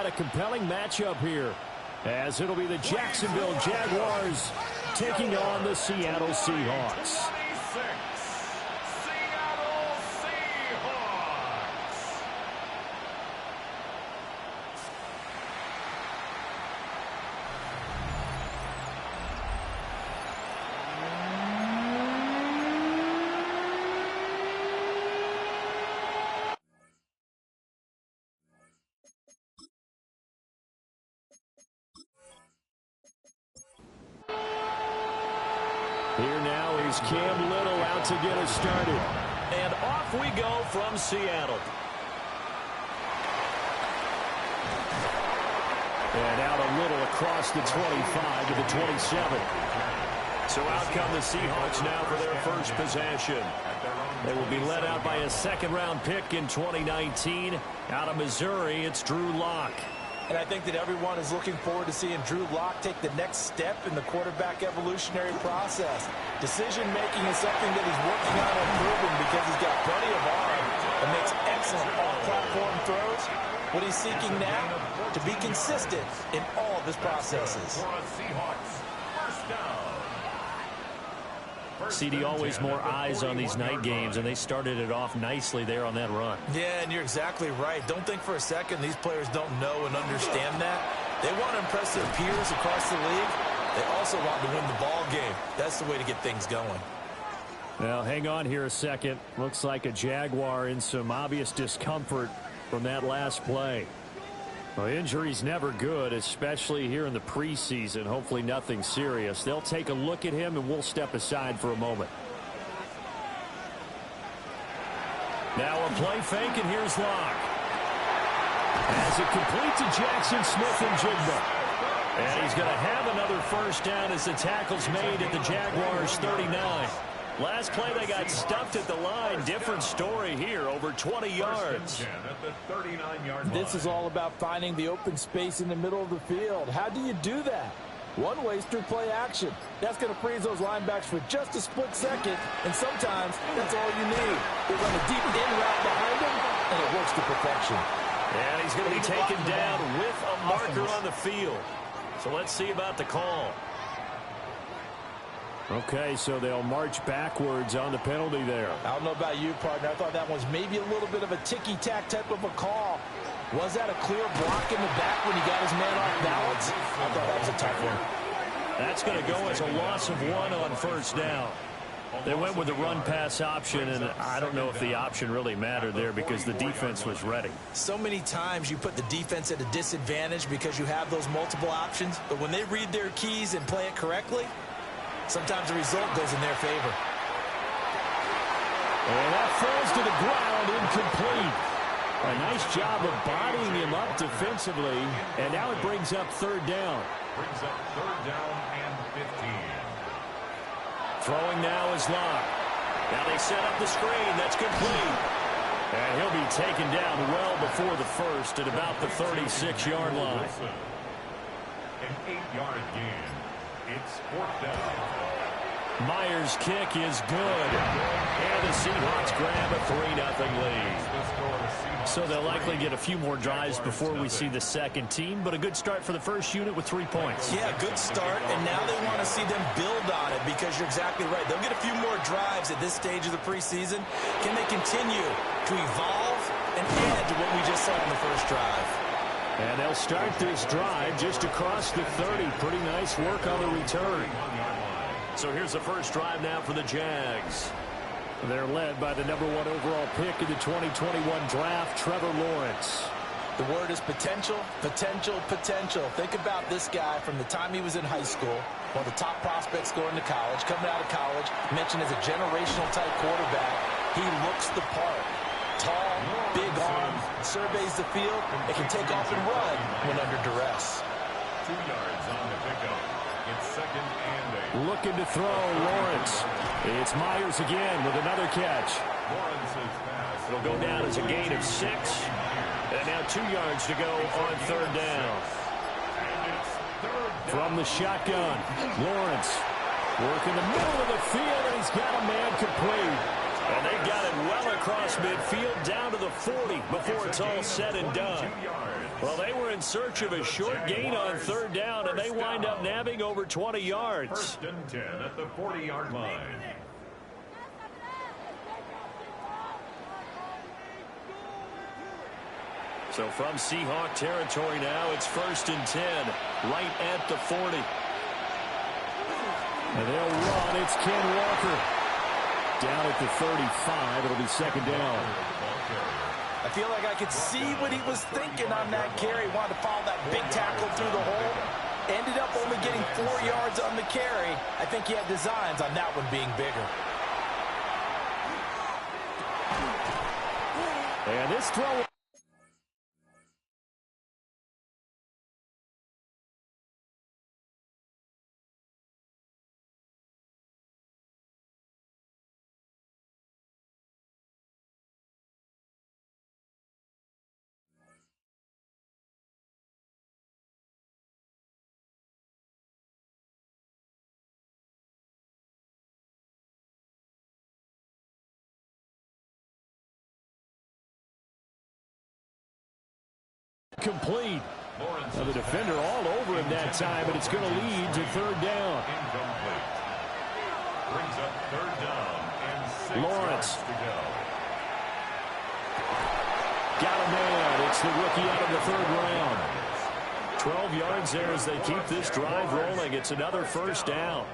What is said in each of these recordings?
got a compelling matchup here, as it'll be the Jacksonville Jaguars taking on the Seattle Seahawks. Here now is Cam Little out to get us started. And off we go from Seattle. And out a little across the 25 to the 27. So out come the Seahawks now for their first possession. They will be led out by a second-round pick in 2019. Out of Missouri, it's Drew Lock. And I think that everyone is looking forward to seeing Drew Lock take the next step in the quarterback evolutionary process. Decision-making is something that he's working on improving because he's got plenty of arm and makes excellent off-platform throws. What he's seeking now, to be consistent in all of his processes. CD, always more eyes on these night games, and they started it off nicely there on that run. Yeah, and you're exactly right. Don't think for a second these players don't know and understand that. They want to impress their peers across the league. They also want to win the ball game. That's the way to get things going. Well, hang on here a second. Looks like a Jaguar in some obvious discomfort from that last play. Well, injury's never good, especially here in the preseason. Hopefully nothing serious. They'll take a look at him, and we'll step aside for a moment. Now a play fake, and here's Lock. As it complete to Jackson Smith and Jigba. And he's going to have another first down as the tackle's made at the Jaguars' 39. Last play, they got stuffed at the line. Different story here, over 20 yards. This is all about finding the open space in the middle of the field. How do you do that? One way is through play action. That's going to freeze those linebacks for just a split second, and sometimes that's all you need. They run a deep in route behind him, and it works to perfection. And he's going to be taken down with a marker on the field. So let's see about the call. Okay, so they'll march backwards on the penalty there. I don't know about you, partner. I thought that was maybe a little bit of a ticky-tack type of a call. Was that a clear block in the back when he got his man off balance? I thought that was a tough one. That's going to go as a loss of 1 on first down. They went with the run-pass option, and I don't know if the option really mattered there because the defense was ready. So many times you put the defense at a disadvantage because you have those multiple options, but when they read their keys and play it correctly, sometimes the result goes in their favor. And that falls to the ground, incomplete. A nice job of bodying him up defensively, and now it brings up third down. Brings up third down and 15. Throwing now is Lock. Now they set up the screen. That's complete. And he'll be taken down well before the first at about the 36-yard line. An 8-yard gain. It's fourth down. Myers' kick is good. And the Seahawks grab a 3-0 lead. So they'll likely get a few more drives before we see the second team, but a good start for the first unit with 3 points. Yeah, good start, and now they want to see them build on it because you're exactly right. They'll get a few more drives at this stage of the preseason. Can they continue to evolve and add to what we just saw in the first drive? And they'll start this drive just across the 30. Pretty nice work on the return. So here's the first drive now for the Jags. They're led by the #1 overall pick in the 2021 draft, Trevor Lawrence. The word is potential, potential, potential. Think about this guy from the time he was in high school, one of the top prospects going to college, coming out of college, mentioned as a generational type quarterback. He looks the part. Tall, big arm, surveys the field, and can take off and run when under duress. 2 yards on the pickup. It's second and 8. Looking to throw, Lawrence. It's Myers again with another catch. Lawrence's pass. It'll go down as a gain of 6. And now 2 yards to go on third down. From the shotgun, Lawrence working the middle of the field, and he's got a man complete. And they've got it well across midfield down to the 40 before it's all said and done. Well, they were in search of a short gain on third down, and they wind up nabbing over 20 yards. First and 10 at the 40-yard line. So from Seahawk territory now, it's first and 10, right at the 40. And they'll run. It's Ken Walker. Down at the 35, it'll be second down. I feel like I could see what he was thinking on that carry. Wanted to follow that big tackle through the hole. Ended up only getting 4 yards on the carry. I think he had designs on that one being bigger. And this throw... complete. Now the defender all over him that time, but it's going to lead to third down. Incomplete. Brings up third down and 6 Lawrence. yards to go. Got a man. It's the rookie out of the third round. 12 yards there as they keep this drive rolling. It's another first down.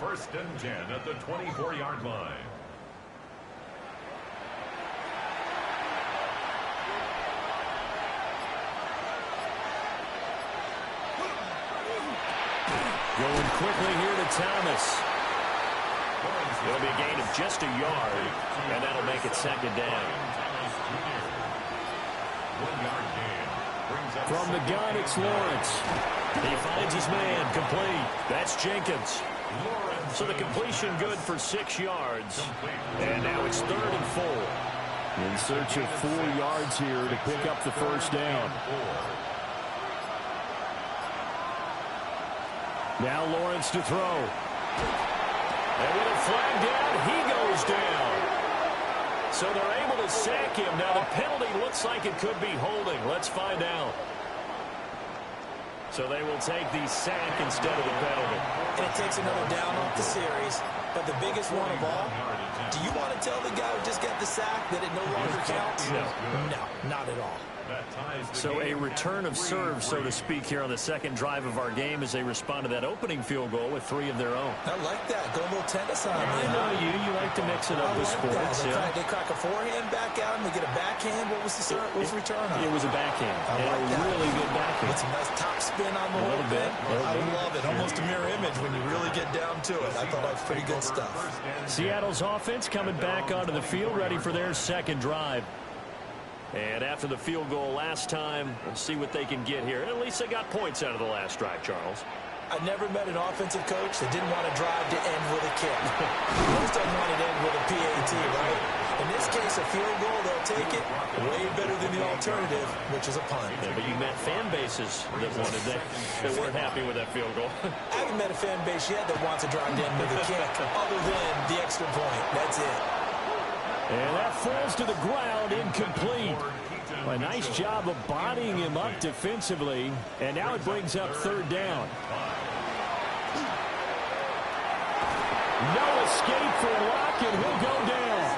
First and 10 at the 24-yard line. Going quickly here to Thomas. It'll be a gain of just a yard, and that'll make it second down. 1 yard gain. Brings up From the gun, it's Lawrence. He finds his man, complete. That's Jenkins. So the completion good for 6 yards. And now it's third and 4. In search of 4 yards here to pick up the first down. Now Lawrence to throw. And with a flag down, he goes down. So they're able to sack him. Now the penalty looks like it could be holding. Let's find out. So they will take the sack instead of the penalty. And it takes another down off the series. But the biggest one of all, do you want to tell the guy who just got the sack that it no longer counts? No. No, not at all. So a return of serve, so to speak, here on the second drive of our game as they respond to that opening field goal with 3 of their own. I like that. Go a little tennis on me. I know you. You like to mix it up with sports. They crack a forehand back out and they get a backhand. What was the return on? It was a backhand. I like that. Really good backhand. With some nice top spin on the whole thing. I love it. Almost a mirror image when you really get down to it. I thought that was pretty good stuff. Seattle's offense coming back onto the field, ready for their second drive. And after the field goal last time, we'll see what they can get here. At least they got points out of the last drive, Charles. I never met an offensive coach that didn't want to drive to end with a kick. Most of them want it to end with a PAT, right? In this case, a field goal, they'll take it way better than the alternative, which is a punt. Yeah, but you met fan bases that wanted that weren't happy with that field goal. I haven't met a fan base yet that wants to drive to end with a kick, other than the extra point. That's it. And that falls to the ground, incomplete. A nice job of bodying him up defensively. And now it brings up third down. No escape for Locke, and he'll go down.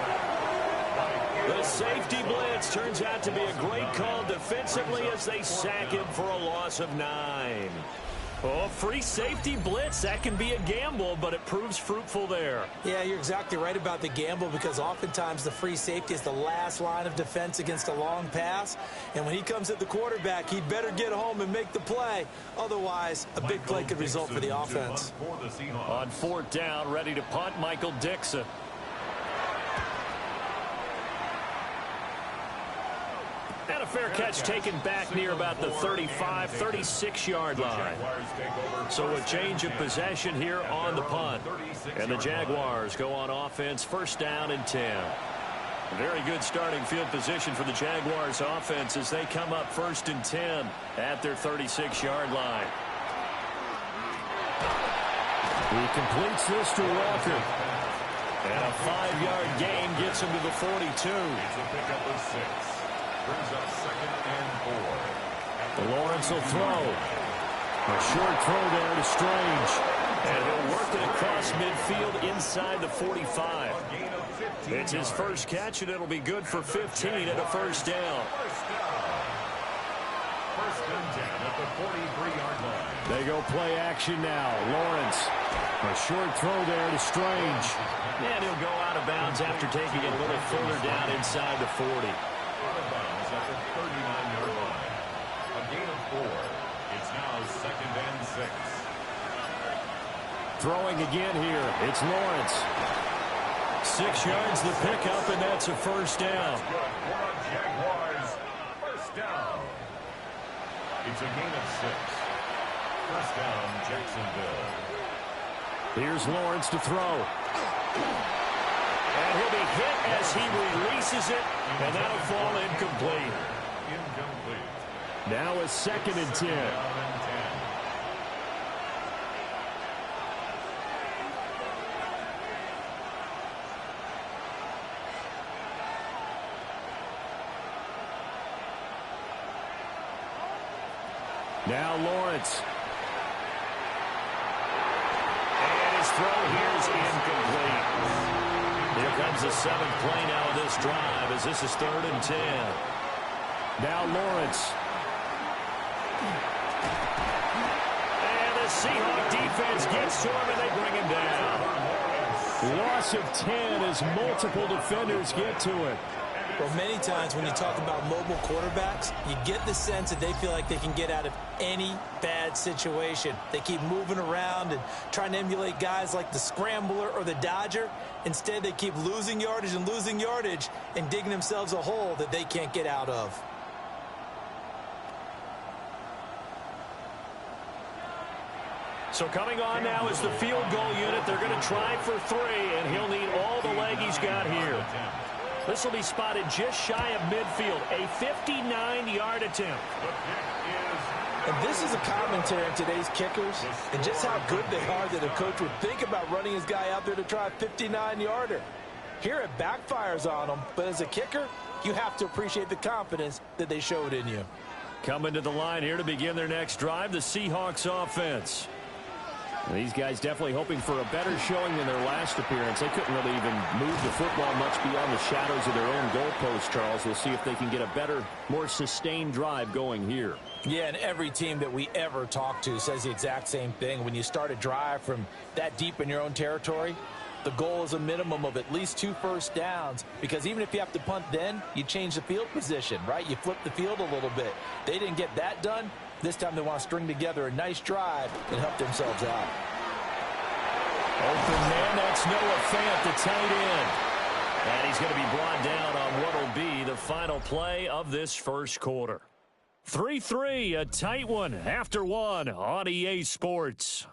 The safety blitz turns out to be a great call defensively as they sack him for a loss of 9. Oh, free safety blitz, that can be a gamble, but it proves fruitful there. Yeah, you're exactly right about the gamble because oftentimes the free safety is the last line of defense against a long pass. And when he comes at the quarterback, he'd better get home and make the play. Otherwise, a big play could result for the offense. On fourth down, ready to punt, Michael Dixon. And a fair catch taken back near about the 35, 36-yard line. So a change of possession here on the punt. And the Jaguars go on offense, first down and 10. Very good starting field position for the Jaguars offense as they come up first and 10 at their 36-yard line. He completes this to Walker. And a 5-yard gain gets him to the 42. It's a pickup of 6. Brings up 2nd and 4. Lawrence will throw. A short throw there to Strange. And he'll work it across midfield inside the 45. It's his first catch, and it'll be good for 15 and a first down. First and 10 at the 43-yard line. They go play action now. Lawrence. A short throw there to Strange. And he'll go out of bounds after taking it a little further down inside the 40. Out of bounds at the 39-yard line. A gain of 4. It's now 2nd and 6. Throwing again here. It's Lawrence. 6 yards the pickup, and that's a first down. Good for the Jaguars. First down. It's a gain of 6. First down, Jacksonville. Here's Lawrence to throw. And he'll be hit as he releases it, and that'll fall incomplete. Incomplete. Now a 2nd and 10. Down and 10. Now Lawrence. And his throw here is incomplete. Here comes the 7th play now of this drive as this is 3rd and 10. Now Lawrence. And the Seahawks defense gets to him and they bring him down. Loss of 10 as multiple defenders get to it. Well, many times when you talk about mobile quarterbacks, you get the sense that they feel like they can get out of any bad situation. They keep moving around and trying to emulate guys like the Scrambler or the Dodger. Instead, they keep losing yardage and digging themselves a hole that they can't get out of. So coming on now is the field goal unit. They're going to try for 3, and he'll need all the leg he's got here. This will be spotted just shy of midfield, a 59-yard attempt. And this is a commentary on today's kickers and just how good they are that a coach would think about running his guy out there to try a 59-yarder. Here it backfires on them, but as a kicker, you have to appreciate the confidence that they showed in you. Coming to the line here to begin their next drive, the Seahawks offense. And these guys definitely hoping for a better showing than their last appearance. They couldn't really even move the football much beyond the shadows of their own goalpost, Charles. We'll see if they can get a better, more sustained drive going here. Yeah, and every team that we ever talk to says the exact same thing. When you start a drive from that deep in your own territory, the goal is a minimum of at least 2 first downs, because even if you have to punt then, you change the field position, right? You flip the field a little bit. They didn't get that done. This time they want to string together a nice drive and help themselves out. Open man, that's Noah Fant, the tight end. And he's going to be brought down on what will be the final play of this first quarter. 3-3, a tight one after 1 on EA Sports.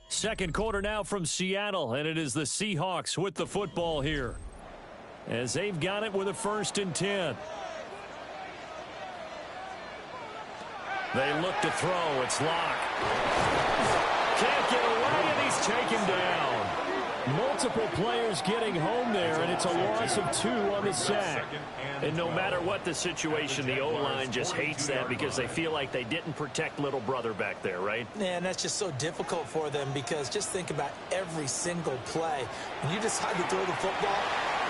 Second quarter now from Seattle, and it is the Seahawks with the football here, as they've got it with a 1st and 10. They look to throw. It's Locke. Can't get away, and he's taken down. Multiple players getting home there, and it's a loss of 2 on the sack. And no matter what the situation, the O-line just hates that because they feel like they didn't protect little brother back there, right? Yeah, and that's just so difficult for them, because just think about every single play. When you decide to throw the football,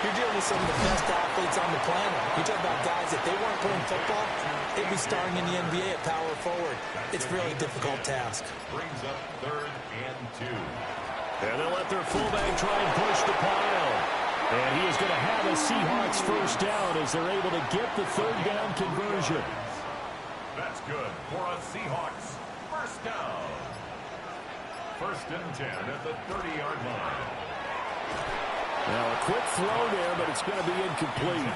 you're dealing with some of the best athletes on the planet. You talk about guys, if they weren't playing football, they'd be starring in the NBA at power forward. It's a really difficult task. Brings up 3rd and 2. And they'll let their fullback try and push the pile. And he is going to have a Seahawks first down as they're able to get the 3rd down conversion. That's good for a Seahawks first down. 1st and 10 at the 30-yard line. Now a quick throw there, but it's going to be incomplete.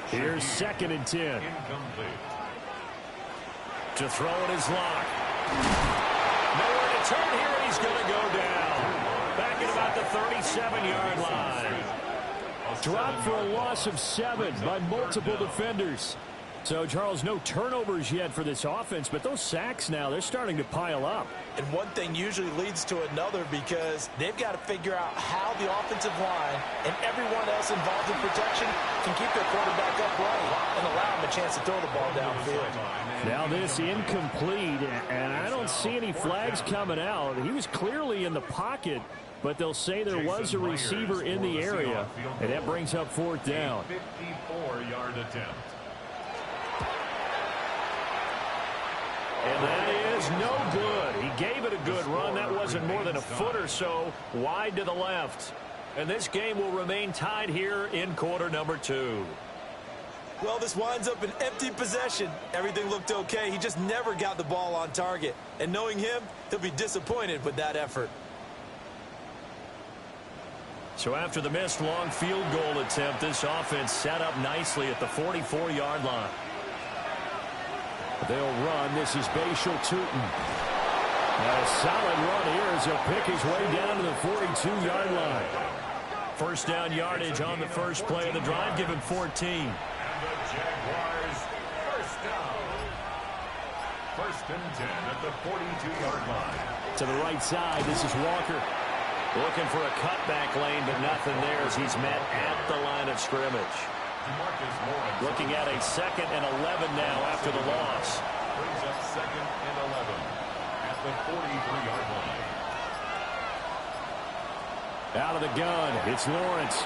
Here's 2nd and 10. Incomplete. To throw it is Locke. Nowhere to turn here, and he's going to go down. Back at about the 37-yard line. Dropped for a loss of 7 by multiple defenders. So, Charles, no turnovers yet for this offense, but those sacks now, they're starting to pile up. And one thing usually leads to another because they've got to figure out how the offensive line and everyone else involved in protection can keep their quarterback upright and allow him a chance to throw the ball downfield. Now this incomplete, and I don't see any flags coming out. He was clearly in the pocket, but they'll say there was a receiver in the area, and that brings up fourth down. 54-yard attempt. And that is no good. He gave it a good run. That wasn't more than a foot or so wide to the left. And this game will remain tied here in quarter number 2. Well, this winds up an empty possession. Everything looked okay. He just never got the ball on target. And knowing him, he'll be disappointed with that effort. So after the missed long field goal attempt, this offense set up nicely at the 44-yard line. They'll run. This is Bashal Tootin. A solid run here as he'll pick his way down to the 42-yard line. First down yardage on the first play of the drive, given 14. And the Jaguars first down. First and 10 at the 42-yard line. To the right side, this is Walker. Looking for a cutback lane, but nothing there as he's met at the line of scrimmage. Looking at a 2nd and 11 now after the loss. Brings up 2nd and 11 at the 43-yard line. Out of the gun, it's Lawrence.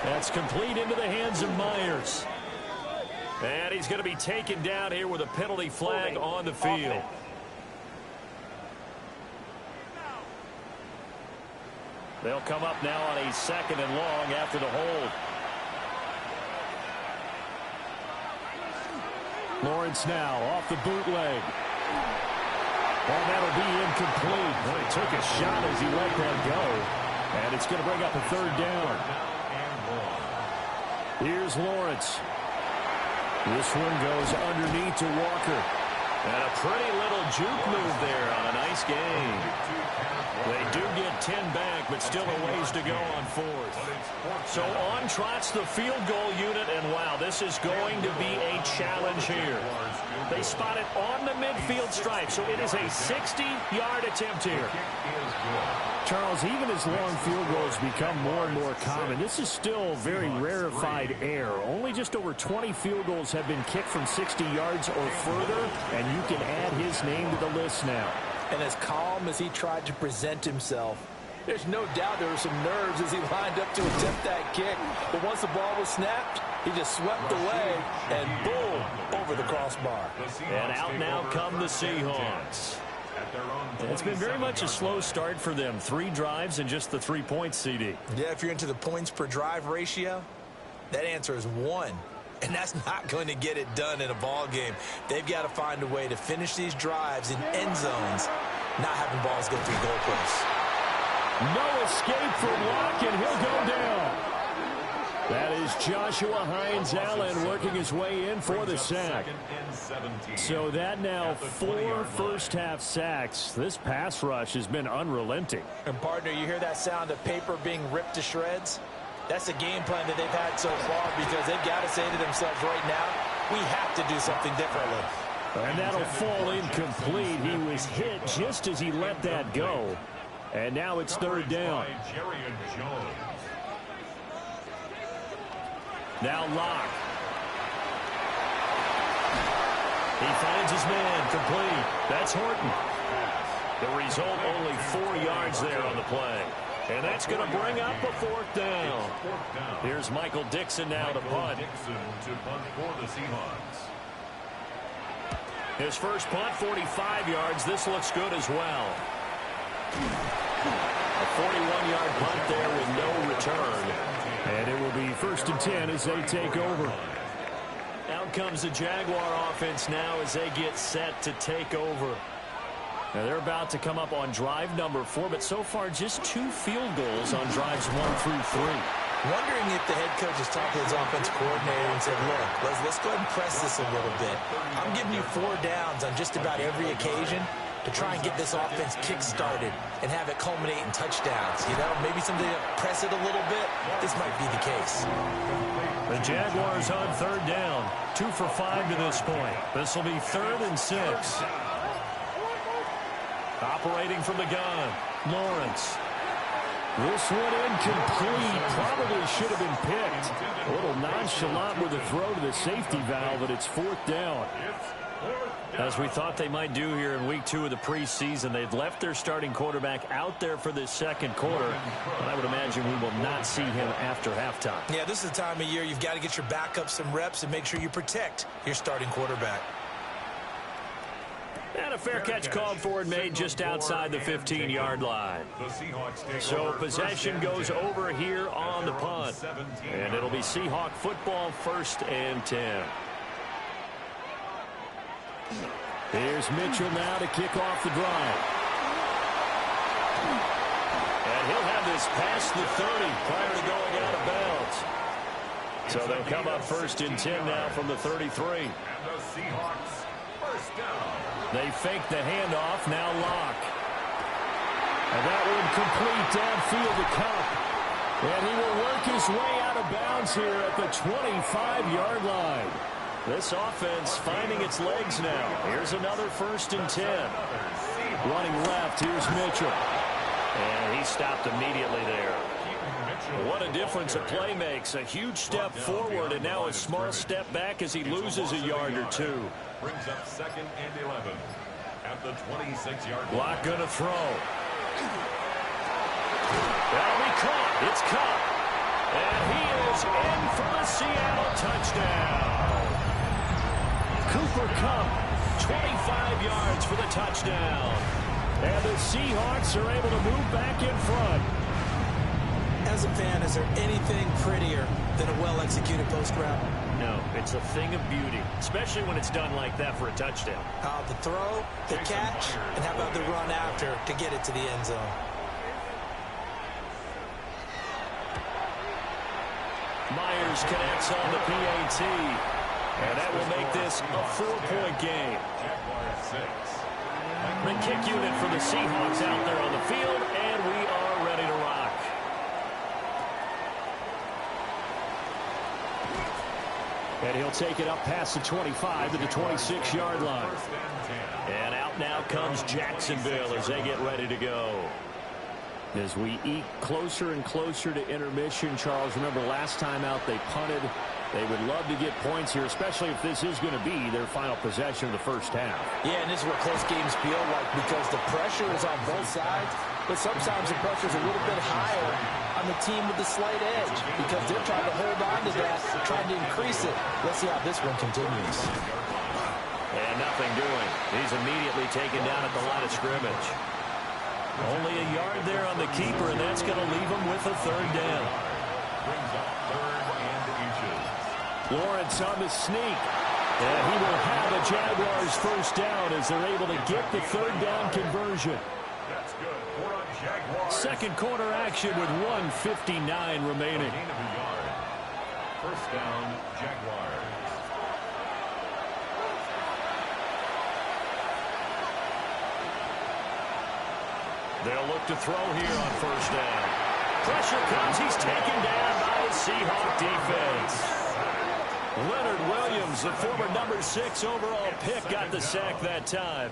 That's complete into the hands of Myers. And he's going to be taken down here with a penalty flag on the field. They'll come up now on a 2nd and long after the hold. Lawrence now off the bootleg. Oh, that'll be incomplete. Well, he took a shot as he let that go. And it's going to bring up a 3rd down. Here's Lawrence. This one goes underneath to Walker. And a pretty little juke move there on a nice game. They do get 10 back, but still a ways to go on 4th. So on trots the field goal unit, and wow, this is going to be a challenge here. They spot it on the midfield stripe, so it is a 60-yard attempt here. Charles, even as long field goals become more and more common, this is still very rarefied air. Only just over 20 field goals have been kicked from 60 yards or further, and you can add his name to the list now. And as calm as he tried to present himself, there's no doubt there were some nerves as he lined up to attempt that kick. But once the ball was snapped, he just swept away and boom, over the crossbar. And out now come the Seahawks. It's been very much a slow start for them. 3 drives and just the 3 points, CD. Yeah, if you're into the points per drive ratio, that answer is 1. And that's not going to get it done in a ball game. They've got to find a way to finish these drives in end zones, not having balls go through goalposts. No escape from Locke, and he'll go down. That is Joshua Hines-Allen working his way in for the sack. So that now 4 first-half sacks. This pass rush has been unrelenting. And, partner, you hear that sound of paper being ripped to shreds? That's the game plan that they've had so far because they've got to say to themselves right now, we have to do something differently. And that'll fall incomplete. He was hit just as he let that go. And now it's 3rd down. Now Locke. He finds his man complete. That's Horton. The result, only 4 yards there on the play. And that's going to bring up a 4th down. Here's Michael Dixon now to punt. For the Seahawks. His first punt, 45 yards. This looks good as well. A 41-yard punt there with no return. And it will be 1st and 10 as they take over. Out comes the Jaguar offense now as they get set to take over. Now they're about to come up on drive number 4, but so far just 2 field goals on drives 1 through 3. Wondering if the head coach has talked to his offensive coordinator and said, look, let's go ahead and press this a little bit. I'm giving you 4 downs on just about every occasion. to try and get this offense kick-started and have it culminate in touchdowns. You know, maybe something to press it a little bit. This might be the case. The Jaguars on third down. 2 for 5 to this point. This will be 3rd and 6. Operating from the gun, Lawrence. This one incomplete. Probably should have been picked. A little nonchalant with the throw to the safety valve, but it's 4th down. As we thought they might do here in week 2 of the preseason, they've left their starting quarterback out there for this second quarter. But I would imagine we will not see him after halftime. Yeah, this is the time of year you've got to get your backup some reps and make sure you protect your starting quarterback. And a fair catch called for and made just outside the 15-yard line. So possession goes over here on the punt. And it'll be Seahawk football, 1st and 10. Here's Mitchell now to kick off the drive. And he'll have this past the 30 prior to going out of bounds. So they'll come up 1st and 10 now from the 33. And the Seahawks, 1st down. They fake the handoff, now Locke. And that one complete downfield to Cup. And he will work his way out of bounds here at the 25-yard line. This offense finding its legs now. Here's another 1st and 10. Running left, here's Mitchell. And he stopped immediately there. What a difference a play makes. A huge step forward and now a small step back as he loses a yard or two. Brings up 2nd and 11 at the 26-yard line. Locke gonna throw. That'll be caught. It's caught. And he is in for the Seattle touchdown. Cooper Kupp, 25 yards for the touchdown. And the Seahawks are able to move back in front. As a fan, is there anything prettier than a well-executed post route? No, it's a thing of beauty, especially when it's done like that for a touchdown. The throw, the catch, and how about the run after to get it to the end zone? Myers connects on the PAT, and that will make this a 4-point game. Jaguars 6. The kick unit for the Seahawks out there on the field, and we are ready to rock. And he'll take it up past the 25 to the 26-yard line. And out now comes Jacksonville as they get ready to go. As we eke closer and closer to intermission, Charles, remember last time out they punted. They would love to get points here, especially if this is going to be their final possession of the first half. Yeah, and this is what close games feel like because the pressure is on both sides, but sometimes the pressure is a little bit higher on the team with the slight edge because they're trying to hold on to that, trying to increase it. Let's see how this one continues. And nothing doing. He's immediately taken down at the line of scrimmage. Only a yard there on the keeper, and that's going to leave him with a 3rd down. Brings up 3rd and inches. Lawrence on the sneak. And he will have the Jaguars 1st down as they're able to get the 3rd down conversion. That's good for a Jaguars. Second quarter action with 1:59 remaining. Gain of a yard. 1st down, Jaguars. They'll look to throw here on 1st down. Pressure comes. He's taken down by the Seahawk defense. Leonard Williams, the former number 6 overall pick, got the sack that time.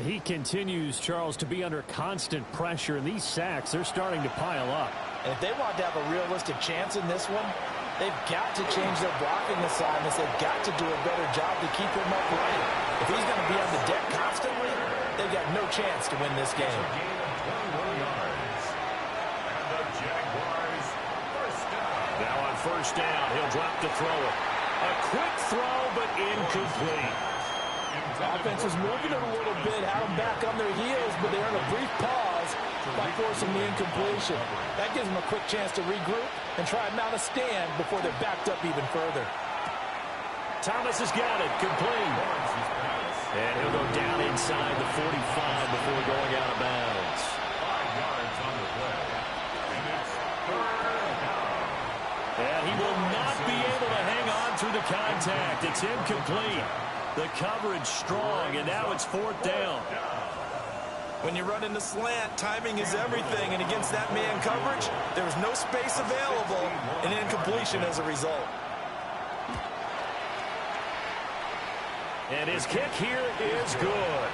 He continues, Charles, to be under constant pressure, and these sacks, they're starting to pile up. And if they want to have a realistic chance in this one, they've got to change their blocking assignments. They've got to do a better job to keep him upright. If he's going to be on the deck constantly, they've got no chance to win this game. Gain of 21 yards. And the Jaguars 1st down. Now on 1st down, he'll drop to throw it. A quick throw, but incomplete. Offense was moving it a little bit, had them back on their heels, but they're in a brief pause by forcing the incompletion. That gives them a quick chance to regroup and try and mount a stand before they're backed up even further. Thomas has got it, complete. And he'll go down inside the 45 before going out of bounds. 5 yards on the play. And it's 3rd down. And he will not be able to hang on through the contact. It's incomplete. The coverage strong, and now it's 4th down. When you run in the slant, timing is everything, and against that man coverage, there was no space available, and incompletion as a result. And his kick here is good.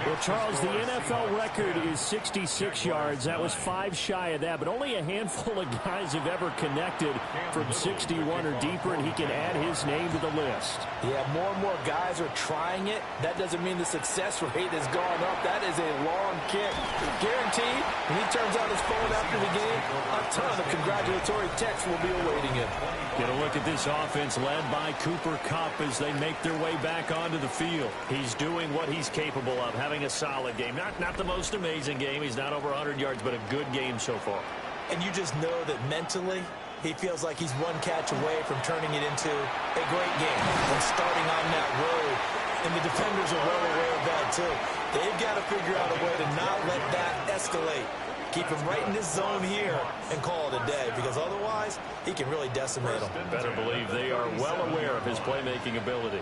Well, Charles, the NFL record is 66 yards. That was 5 shy of that, but only a handful of guys have ever connected from 61 or deeper, and he can add his name to the list. Yeah, more and more guys are trying it. That doesn't mean the success rate has gone up. That is a long kick. Guaranteed, when he turns on his phone after the game, a ton of congratulatory texts will be awaiting him. Get a look at this offense led by Cooper Kupp as they make their way back onto the field. He's doing what he's capable of, having a solid game. Not the most amazing game. He's not over 100 yards, but a good game so far. And you just know that mentally, he feels like he's one catch away from turning it into a great game and starting on that road. And the defenders are well aware of that, too. They've got to figure out a way to not let that escalate. Keep him right in this zone here and call it a day, because otherwise he can really decimate them. Better believe they are well aware of his playmaking ability.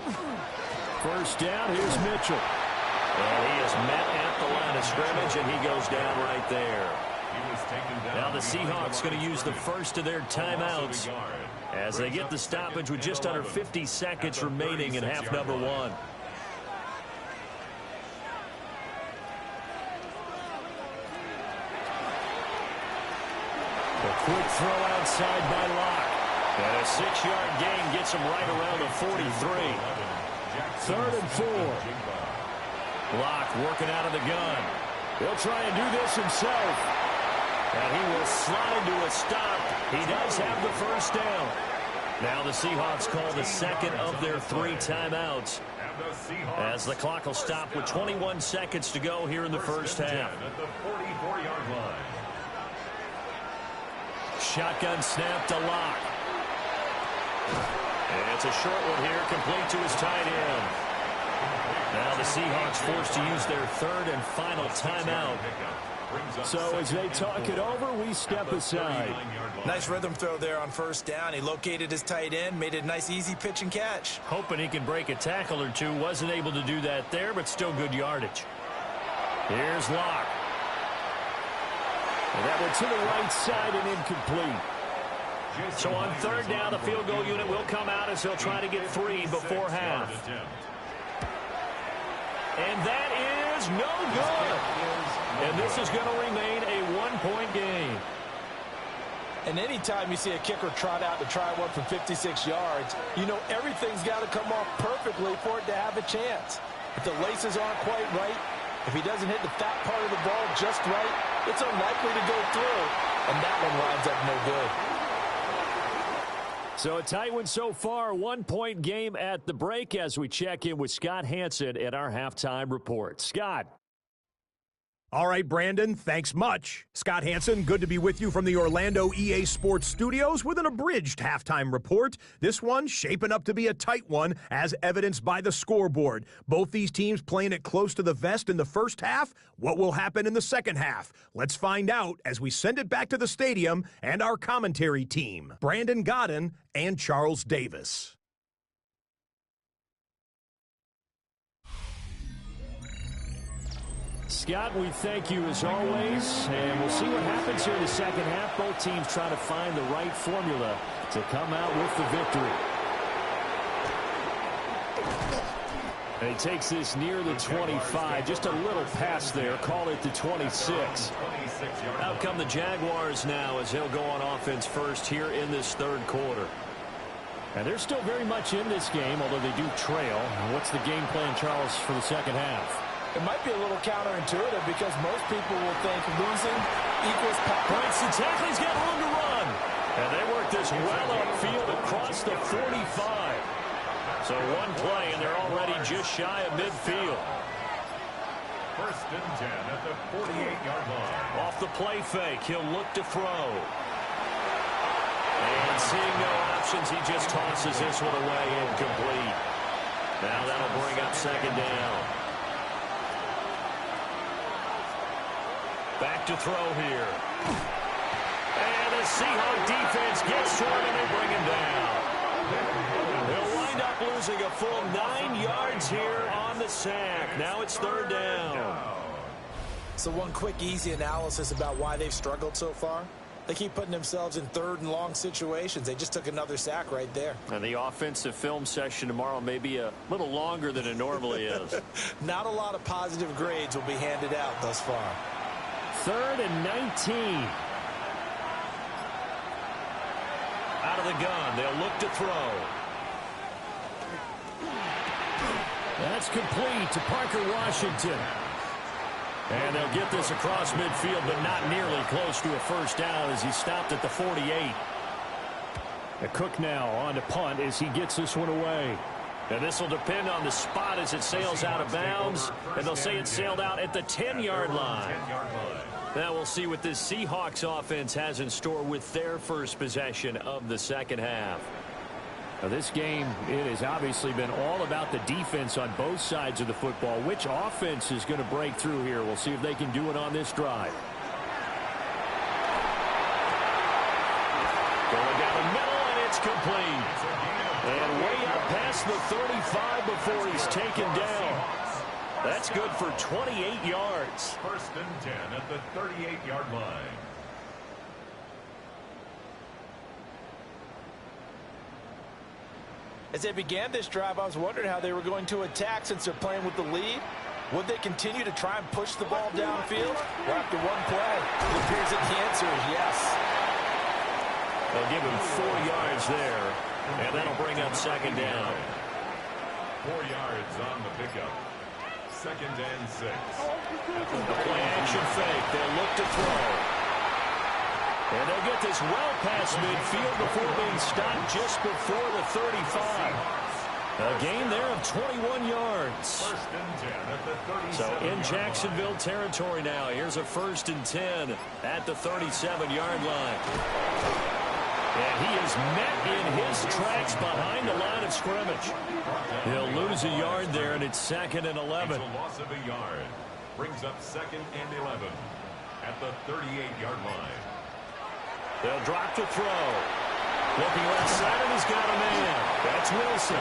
1st down, here's Mitchell. And he is met at the line of scrimmage, and he goes down right there. Now the Seahawks going to use the first of their timeouts as they get the stoppage with just under 50 seconds remaining in half number 1. A quick throw outside by Locke. And a 6-yard gain gets him right around the 43. 3rd and 4. Locke working out of the gun. He'll try and do this himself. And he will slide to a stop. He does have the 1st down. Now the Seahawks call the second of their 3 timeouts, as the clock will stop with 21 seconds to go here in the 1st half. Shotgun snap to Locke. And it's a short one here, complete to his tight end. Now the Seahawks forced to use their 3rd and final timeout. So as they talk it over, we step aside. Nice rhythm throw there on 1st down. He located his tight end, made it a nice easy pitch and catch. Hoping he can break a tackle or two. Wasn't able to do that there, but still good yardage. Here's Locke. And that went to the right side and incomplete. So on 3rd down, the field goal unit will come out as he'll try to get 3 before half. And that is no good. And this is going to remain a 1-point game. And anytime you see a kicker trot out to try one from 56 yards, you know everything's got to come off perfectly for it to have a chance. If the laces aren't quite right, if he doesn't hit the fat part of the ball just right, it's unlikely to go through. And that one winds up no good. So a tight one so far, 1-point game at the break as we check in with Scott Hansen at our halftime report. Scott. All right, Brandon, thanks much. Scott Hansen, good to be with you from the Orlando EA Sports Studios with an abridged halftime report. This one shaping up to be a tight one, as evidenced by the scoreboard. Both these teams playing it close to the vest in the 1st half. What will happen in the 2nd half? Let's find out as we send it back to the stadium and our commentary team, Brandon Godden and Charles Davis. Scott, we thank you as always, and we'll see what happens here in the 2nd half. Both teams trying to find the right formula to come out with the victory. And he takes this near the 25, just a little pass there, call it the 26. Out come the Jaguars now as they'll go on offense first here in this 3rd quarter. And they're still very much in this game, although they do trail. What's the game plan, Charles, for the 2nd half? It might be a little counterintuitive because most people will think losing equals power. Points the tackle. He's got room to run. And they work this well upfield across the 45. So one play, and they're already just shy of midfield. 1st and 10 at the 48-yard line. Off the play fake, he'll look to throw. And seeing no options, he just tosses this one away, incomplete. Now that'll bring up 2nd down. Back to throw here. And the Seahawks defense gets to him and they bring him down. They'll wind up losing a full 9 yards here on the sack. Now it's third down. So one quick, easy analysis about why they've struggled so far. They keep putting themselves in third and long situations. They just took another sack right there. And the offensive film session tomorrow may be a little longer than it normally is. Not a lot of positive grades will be handed out thus far. 3rd and 19. Out of the gun, they'll look to throw. That's complete to Parker Washington. And they'll get this across midfield, but not nearly close to a first down as he stopped at the 48. The Cook now on to punt as he gets this one away. And this will depend on the spot as it sails out of bounds. And they'll say it sailed out at the 10-yard line. Now we'll see what this Seahawks offense has in store with their first possession of the second half. Now this game, it has obviously been all about the defense on both sides of the football. Which offense is going to break through here? We'll see if they can do it on this drive. Going down the middle, and it's complete. And way up past the 35 before he's taken down. That's good for 28 yards. 1st and 10 at the 38-yard line. As they began this drive, I was wondering how they were going to attack since they're playing with the lead. Would they continue to try and push the ball downfield? Well, after one play, it appears that the answer is yes. They'll give him 4 yards there, and that'll bring up second down. 4 yards on the pickup. 2nd and 6. The play action fake. They'll look to throw. And they'll get this well past midfield before being stopped just before the 35. A gain there of 21 yards. 1st and 10 at the 37. So in Jacksonville territory now. Here's a 1st and 10 at the 37-yard line. And he is met in his tracks behind the line of scrimmage. He'll lose a yard there, and it's 2nd and 11. It's a loss of a yard. Brings up 2nd and 11 at the 38-yard line. They'll drop to throw. Looking left side, and he's got a man. That's Wilson.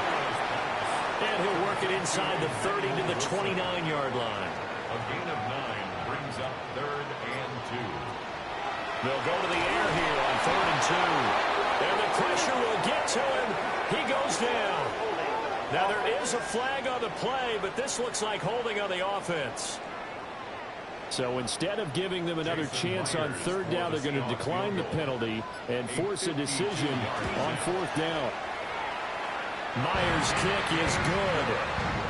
And he'll work it inside the 30 to the 29-yard line. A gain of 9 brings up 3rd and 2. They'll go to the air here on 3rd and 2. And the pressure will get to him. He goes down. Now there is a flag on the play, but this looks like holding on the offense. So instead of giving them another chance on 3rd down, they're going to decline the penalty and force a decision on 4th down. Myers' kick is good.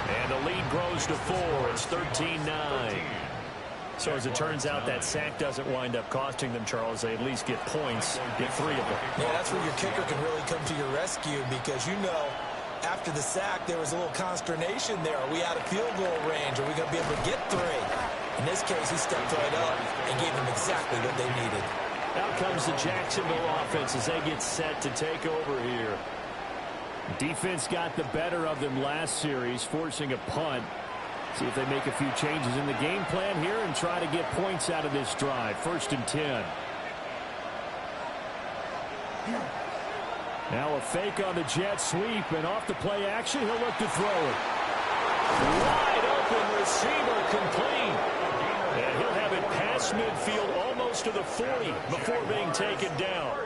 And the lead grows to 4. It's 13-9. So as it turns out, that sack doesn't wind up costing them, Charles. They at least get points, get 3 of them. Yeah, that's where your kicker can really come to your rescue because, you know, after the sack, there was a little consternation there. Are we out of field goal range? Are we going to be able to get 3? In this case, he stepped right up and gave them exactly what they needed. Out comes the Jacksonville offense as they get set to take over here. Defense got the better of them last series, forcing a punt. See if they make a few changes in the game plan here and try to get points out of this drive. 1st and 10. Now a fake on the jet sweep, and off the play action, he'll look to throw it. Wide open receiver complete. And he'll have it past midfield almost to the 40 before being taken down.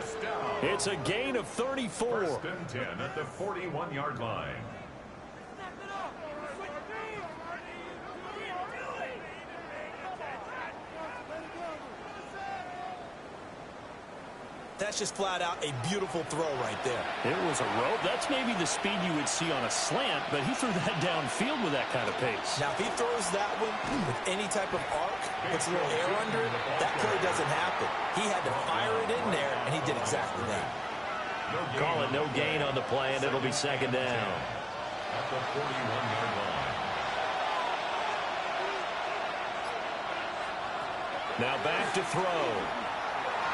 It's a gain of 34. 1st and 10 at the 41-yard line. That's just flat out a beautiful throw right there. It was a rope. That's maybe the speed you would see on a slant, but he threw that downfield with that kind of pace. Now, if he throws that one with any type of arc, puts a little air under it, that play doesn't happen. He had to fire it in there, and he did exactly that. Call it no gain on the play, and it'll be 2nd down. At the 41-yard line. Now back to throw.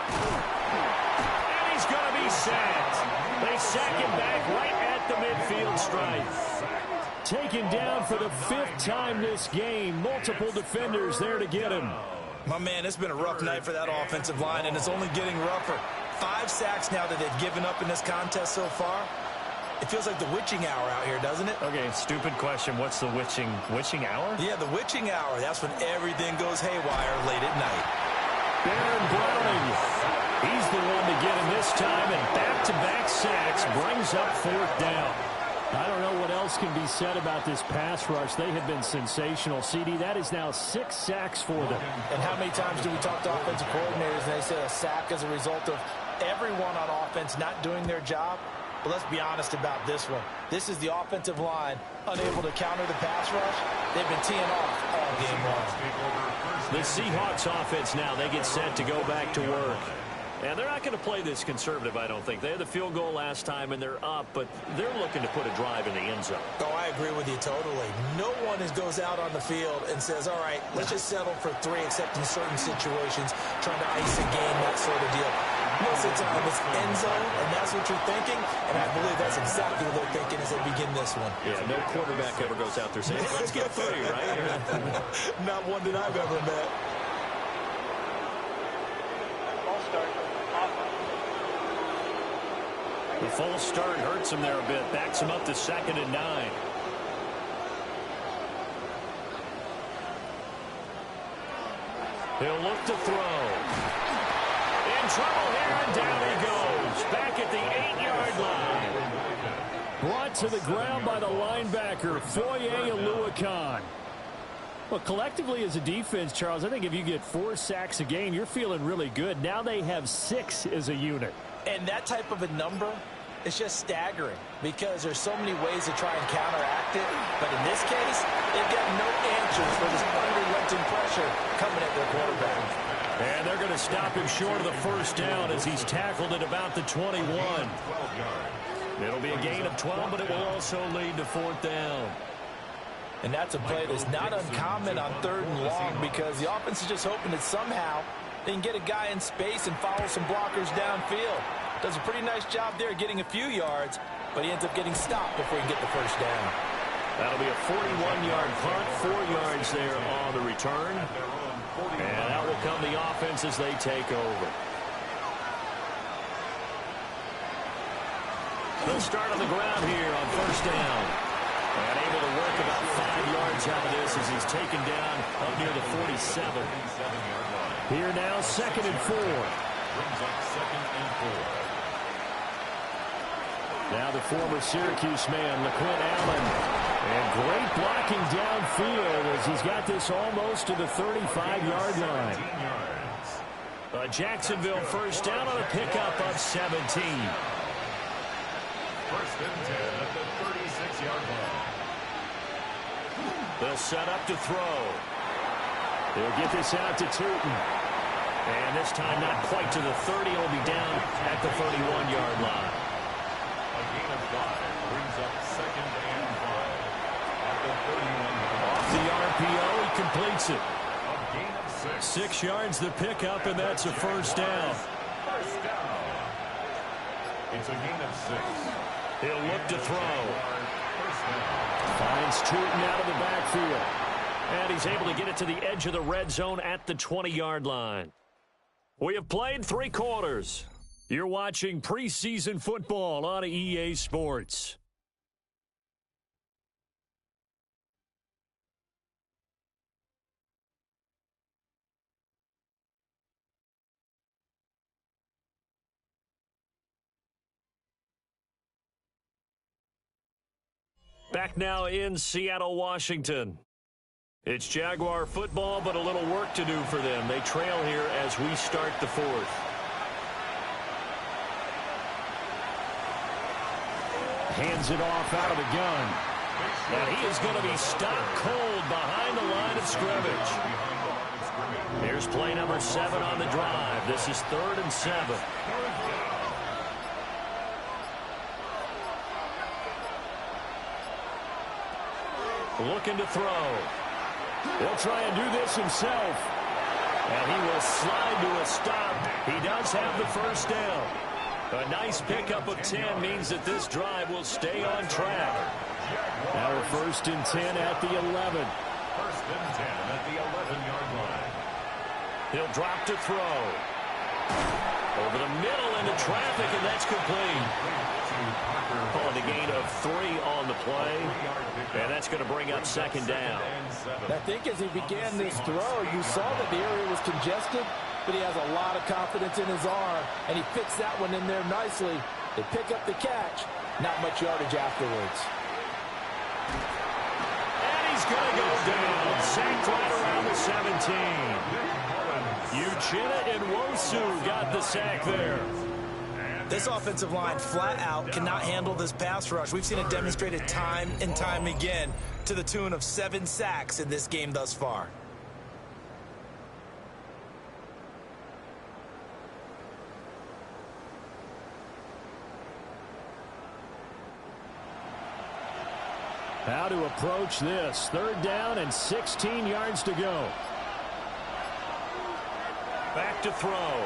And he's going to be sacked. They sack him back right at the midfield stripe. Taken down for the 5th time this game. Multiple defenders there to get him. My man, it's been a rough night for that offensive line, and it's only getting rougher. 5 sacks now that they've given up in this contest so far. It feels like the witching hour out here, doesn't it? Okay, stupid question. What's the witching hour? Yeah, the witching hour. That's when everything goes haywire late at night. Baron Browning. He's the one to get him this time, and back-to-back sacks brings up 4th down. I don't know what else can be said about this pass rush. They have been sensational. CD, that is now 6 sacks for them. And how many times do we talk to offensive coordinators and they say a sack as a result of everyone on offense not doing their job? But let's be honest about this one. This is the offensive line unable to counter the pass rush. They've been teeing off all game long. The Seahawks offense now, they get set to go back to work. And they're not going to play this conservative, I don't think. They had the field goal last time, and they're up, but they're looking to put a drive in the end zone. Oh, I agree with you totally. No one goes out on the field and says, all right, let's just settle for 3, except in certain situations, trying to ice a game, that sort of deal. Most of the time, it's end zone, and that's what you're thinking, and I believe that's exactly what they're thinking as they begin this one. Yeah, no quarterback ever goes out there saying, hey, let's get 3, right? Not one that I've ever met. The false start hurts him there a bit. Backs him up to 2nd and 9. He'll look to throw. In trouble here, and down he goes. Back at the 8-yard line. Brought to the ground by the linebacker, Foye Oluokun. Well, collectively as a defense, Charles, I think if you get 4 sacks a game, you're feeling really good. Now they have 6 as a unit. And that type of a number is just staggering because there's so many ways to try and counteract it. But in this case, they've got no answers for this unrelenting pressure coming at their quarterback. And they're going to stop him short of the 1st down as he's tackled at about the 21. It'll be a gain of 12, but it will also lead to 4th down. And that's a play that's not uncommon on 3rd and long because the offense is just hoping that somehow they can get a guy in space and follow some blockers downfield. Does a pretty nice job there getting a few yards, but he ends up getting stopped before he can get the 1st down. That'll be a 41-yard punt, 4 yards there on the return. And out will come the offense as they take over. They'll start on the ground here on 1st down. And able to work about 5 yards out of this as he's taken down up near the 47. Here now, 2nd and 4. Brings up 2nd and 4. Now the former Syracuse man, LaQuint Allen. And great blocking downfield as he's got this almost to the 35-yard line. A Jacksonville 1st down on a pickup of 17. 1st and 10 at the 36-yard line. They'll set up to throw. They'll get this out to Tootin. And this time not quite to the 30. It'll be down at the 31-yard line. A gain of 5 brings up 2nd and 5 at the 31-yard line. Off the RPO, he completes it. A gain of 6. 6 yards the pickup, and that's a 1st down. 1st down. It's a gain of 6. He'll look to throw. 1st down. Finds Tootin out of the backfield. And he's able to get it to the edge of the red zone at the 20-yard line. We have played 3 quarters. You're watching preseason football on EA Sports. Back now in Seattle, Washington. It's Jaguar football, but a little work to do for them. They trail here as we start the 4th. Hands it off out of the gun. And he is going to be stopped cold behind the line of scrimmage. Here's play number 7 on the drive. This is 3rd and 7. Looking to throw. He'll try and do this himself. And he will slide to a stop. He does have the 1st down. A nice pickup of 10 means that this drive will stay on track. Now a 1st and 10 at the 11. 1st and 10 at the 11-yard line. He'll drop to throw. Over the middle into traffic, and that's complete. Calling a gain of 3 on the play, and that's going to bring up second down. I think as he began this throw, you saw that the area was congested, but he has a lot of confidence in his arm, and he fits that one in there nicely. They pick up the catch, not much yardage afterwards. And he's going to go down, sacked right around the 17. Uchenna and Nwosu got the sack there. This offensive line flat out cannot handle this pass rush. We've seen it demonstrated time and time again to the tune of 7 sacks in this game thus far. How to approach this. 3rd down and 16 yards to go. Back to throw.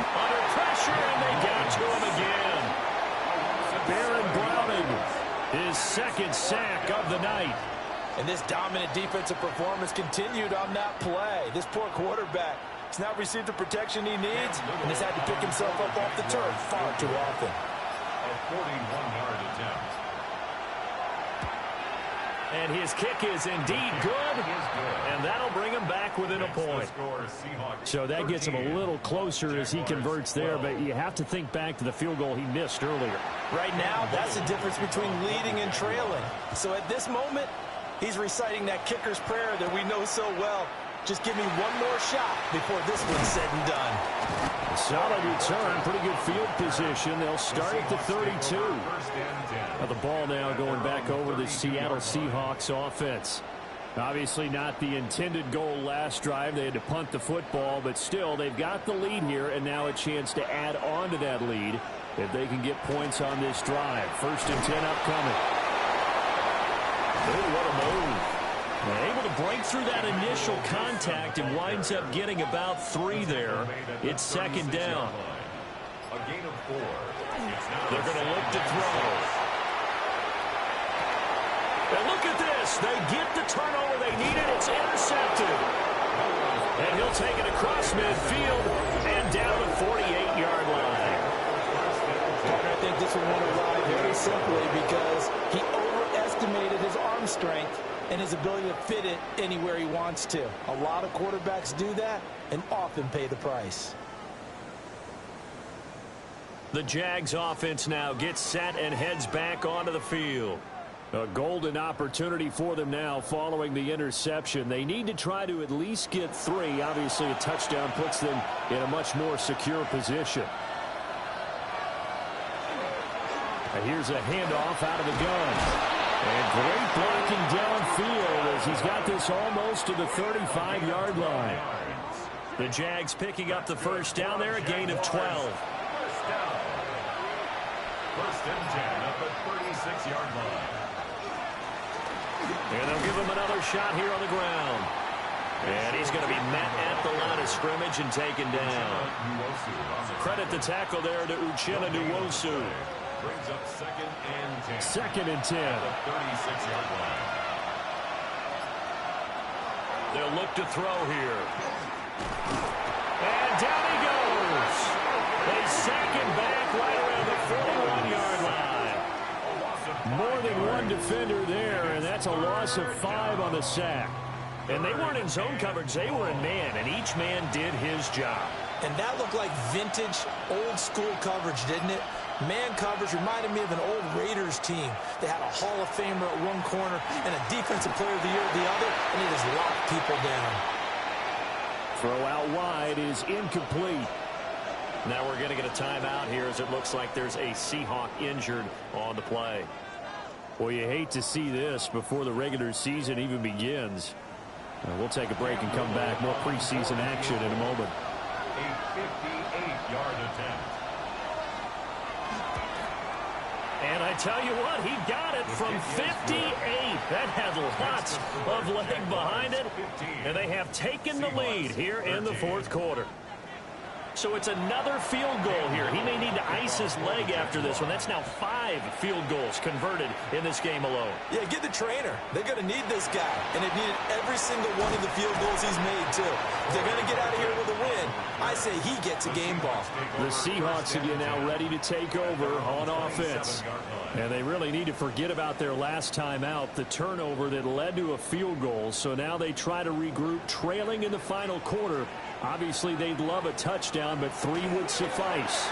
Under pressure, and they got to him again. Baron Browning, his 2nd sack of the night. And this dominant defensive performance continued on that play. This poor quarterback has not received the protection he needs and has had to pick himself up off the turf far too often. A 41-yard attempt. And his kick is indeed good, and that'll bring him back within a point. So that gets him a little closer as he converts there, but you have to think back to the field goal he missed earlier. Right now, that's the difference between leading and trailing. So at this moment, he's reciting that kicker's prayer that we know so well. Just give me one more shot before this one's said and done. A solid return, pretty good field position. They'll start at the 32. Now the ball now going back over the Seattle Seahawks offense. Obviously not the intended goal last drive. They had to punt the football, but still they've got the lead here, and now a chance to add on to that lead if they can get points on this drive. 1st and 10 upcoming. Oh, what a move. They're able to break through that initial contact and winds up getting about 3 there. It's 2nd down. A gain of 4. They're going to look to throw. And look at this. They get the turnover they needed. It's intercepted. And he'll take it across midfield and down the 48-yard line. I think this one went awry very simply because he overestimated his arm strength and his ability to fit it anywhere he wants to. A lot of quarterbacks do that and often pay the price. The Jags offense now gets set and heads back onto the field. A golden opportunity for them now following the interception. They need to try to at least get 3. Obviously, a touchdown puts them in a much more secure position. And here's a handoff out of the gun. And great blocking downfield as he's got this almost to the 35-yard line. The Jags picking up the 1st down there, a gain of 12. 1st down. 1st and 10 at the 36-yard line. And they'll give him another shot here on the ground. And he's going to be met at the line of scrimmage and taken down. Credit the tackle there to Uchenna Nwosu. Brings up 2nd and 10. 2nd and 10. The 36-yard line. They'll look to throw here. And down he goes. They sack him back right around the 41-yard line. More than one defender there, and that's a loss of 5 on the sack. And they weren't in zone coverage. They were in man, and each man did his job. And that looked like vintage, old-school coverage, didn't it? Man coverage reminded me of an old Raiders team. They had a Hall of Famer at one corner and a Defensive Player of the Year at the other, and it just locked people down. Throw out wide is incomplete. Now we're going to get a timeout here as it looks like there's a Seahawk injured on the play. Well, you hate to see this before the regular season even begins. We'll take a break and come back. More preseason action in a moment. A 58-yard attempt. And I tell you what, he got it from 58. That had lots of leg behind it. And they have taken the lead here in the 4th quarter. So it's another field goal here. He may need to ice his leg after this one. That's now 5 field goals converted in this game alone. Yeah, get the trainer. They're going to need this guy. And they've needed every single one of the field goals he's made, too. If they're going to get out of here with a win, I say he gets a game ball. The Seahawks again now ready to take over on offense. And they really need to forget about their last time out, the turnover that led to a field goal. So now they try to regroup, trailing in the final quarter. Obviously, they'd love a touchdown, but 3 would suffice.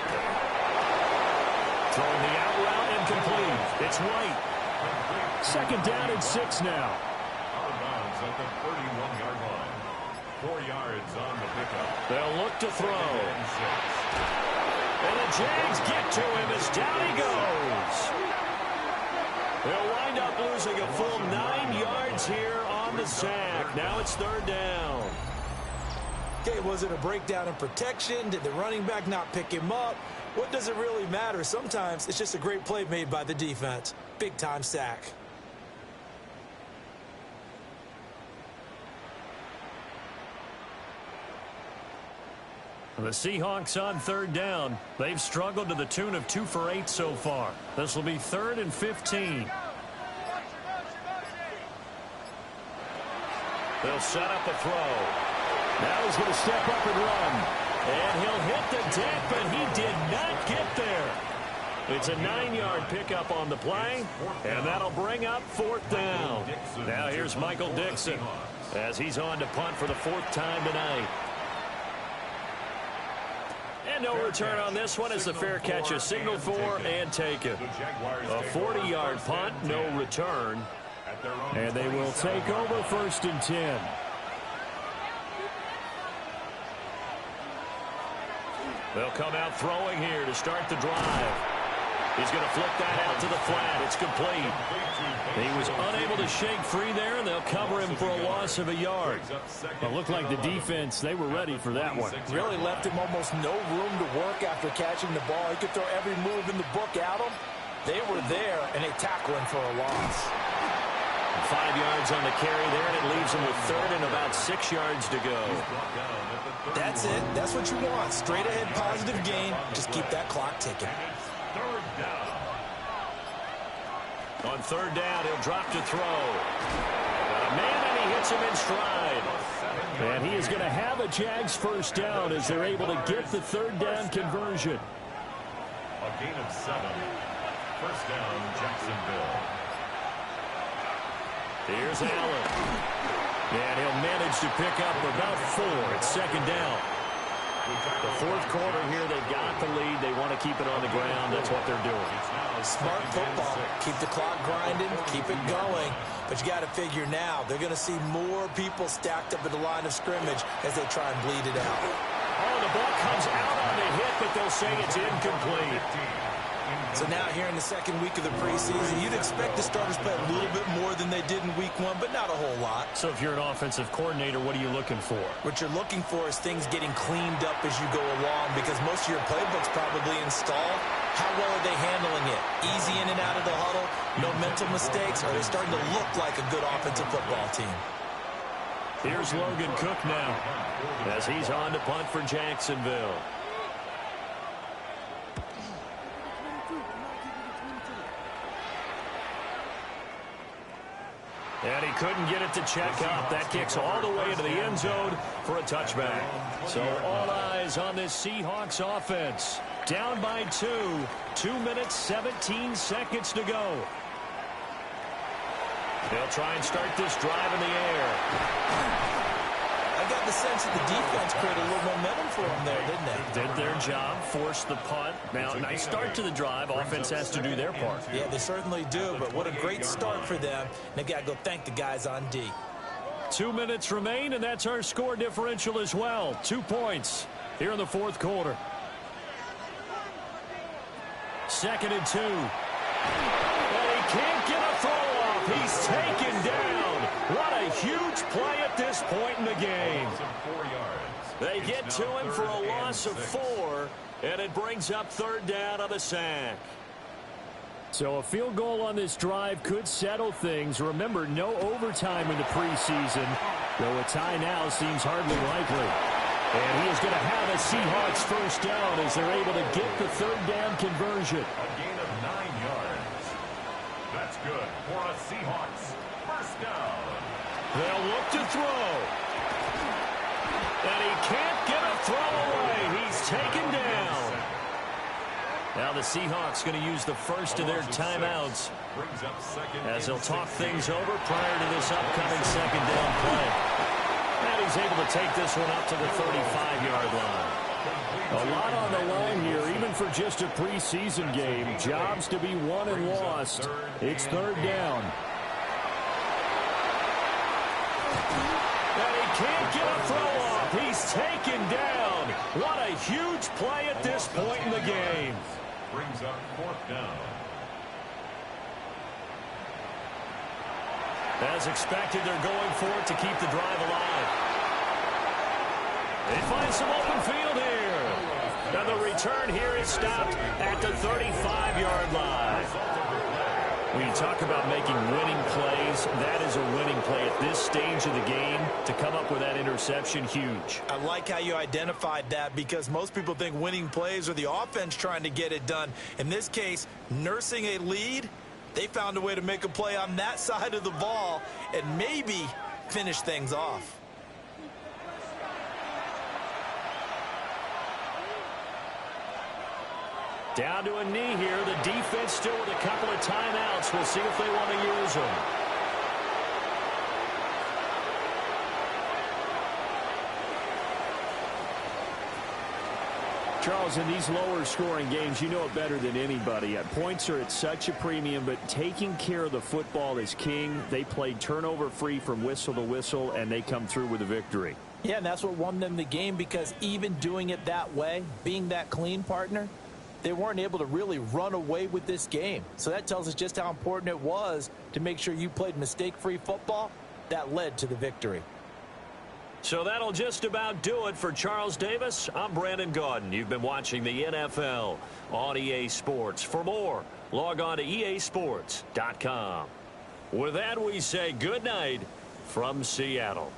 Throwing the out route incomplete. It's White. 2nd down and 6 now. Out of bounds at the 31-yard line. 4 yards on the pickup. They'll look to throw. And the Jags get to him as down he goes. They'll wind up losing a full 9 yards here on the sack. Now it's 3rd down. Okay, was it a breakdown in protection? Did the running back not pick him up? What does it really matter? Sometimes it's just a great play made by the defense. Big-time sack. The Seahawks on 3rd down. They've struggled to the tune of 2 for 8 so far. This will be 3rd and 15. They'll set up a throw. Now he's going to step up and run. And he'll hit the deck, but he did not get there. It's a 9-yard pickup on the play, and that'll bring up 4th down. Now here's Michael Dixon as he's on to punt for the 4th time tonight. And no return on this one as the fair catch is signaled for and taken. A 40-yard punt, no return. And they will take over 1st and 10. They'll come out throwing here to start the drive. He's going to flip that out to the flat. It's complete. He was unable to shake free there, and they'll cover him for a loss of a yard. It looked like the defense, they were ready for that one. Really left him almost no room to work after catching the ball. He could throw every move in the book at him. They were there, and they tackle him for a loss. 5 yards on the carry there, and it leaves him with 3rd and about 6 yards to go. That's it. That's what you want. Straight ahead positive gain. Just keep that clock ticking. On 3rd down, he'll drop to throw. Got a man, and he hits him in stride. And he is going to have a Jags 1st down as they're able to get the 3rd down conversion. A gain of 7. 1st down, Jacksonville. Here's Allen. And he'll manage to pick up about 4. It's 2nd down. The 4th quarter here, they've got the lead. They want to keep it on the ground. That's what they're doing. Smart football. Keep the clock grinding. Keep it going. But you got to figure now, they're going to see more people stacked up at the line of scrimmage as they try and bleed it out. Oh, the ball comes out on the hit, but they'll say it's incomplete. So now here in the 2nd week of the preseason, you'd expect the starters play a little bit more than they did in week 1, but not a whole lot. So if you're an offensive coordinator, what are you looking for? What you're looking for is things getting cleaned up as you go along, because most of your playbook's probably installed. How well are they handling it? Easy in and out of the huddle? No mental mistakes? Are they starting to look like a good offensive football team? Here's Logan Cook now as he's on to punt for Jacksonville. And he couldn't get it to check up. That kicks all the way into the end zone for a touchback. So all eyes on this Seahawks offense. Down by 2. 2 minutes, 17 seconds to go. They'll try and start this drive in the air. I got the sense that the defense created a little momentum for them there, didn't they? Did their job, forced the punt. Now, nice start to the drive. Offense has to do their part. Yeah, they certainly do, but what a great start for them. They've got to go thank the guys on D. 2 minutes remain, and that's our score differential as well. 2 points here in the 4th quarter. 2nd and 2. Well, he can't get a throw off. He's taken down. What a huge play at this point in the game. They get to him for a loss of 4, and it brings up 3rd down on the sack. So a field goal on this drive could settle things. Remember, no overtime in the preseason, though a tie now seems hardly likely. And he is going to have a Seahawks first down as they're able to get the third down conversion. A gain of 9 yards. That's good for a Seahawks first down. They'll look to throw. And he can't get a throw away. He's taken down. Now the Seahawks going to use the first of their timeouts as they'll talk things over prior to this upcoming second down play. And he's able to take this one up to the 35-yard line. A lot on the line here, even for just a preseason game. Jobs to be won and lost. It's third down. And he can't get a throw off. He's taken down. What a huge play at this point in the game. Brings up fourth down. As expected, they're going for it to keep the drive alive. They find some open field here. And the return here is stopped at the 35-yard line. When you talk about making winning plays, that is a winning play at this stage of the game. To come up with that interception, huge. I like how you identified that because most people think winning plays are the offense trying to get it done. In this case, nursing a lead, they found a way to make a play on that side of the ball and maybe finish things off. Down to a knee here. The defense still with a couple of timeouts. We'll see if they want to use them. Charles, in these lower scoring games, you know it better than anybody. Points are at such a premium, but taking care of the football is king. They played turnover free from whistle to whistle, and they come through with a victory. Yeah, and that's what won them the game because even doing it that way, being that clean partner, they weren't able to really run away with this game. So that tells us just how important it was to make sure you played mistake-free football. That led to the victory. So that'll just about do it for Charles Davis. I'm Brandon Gaudin. You've been watching the NFL on EA Sports. For more, log on to easports.com. With that, we say good night from Seattle.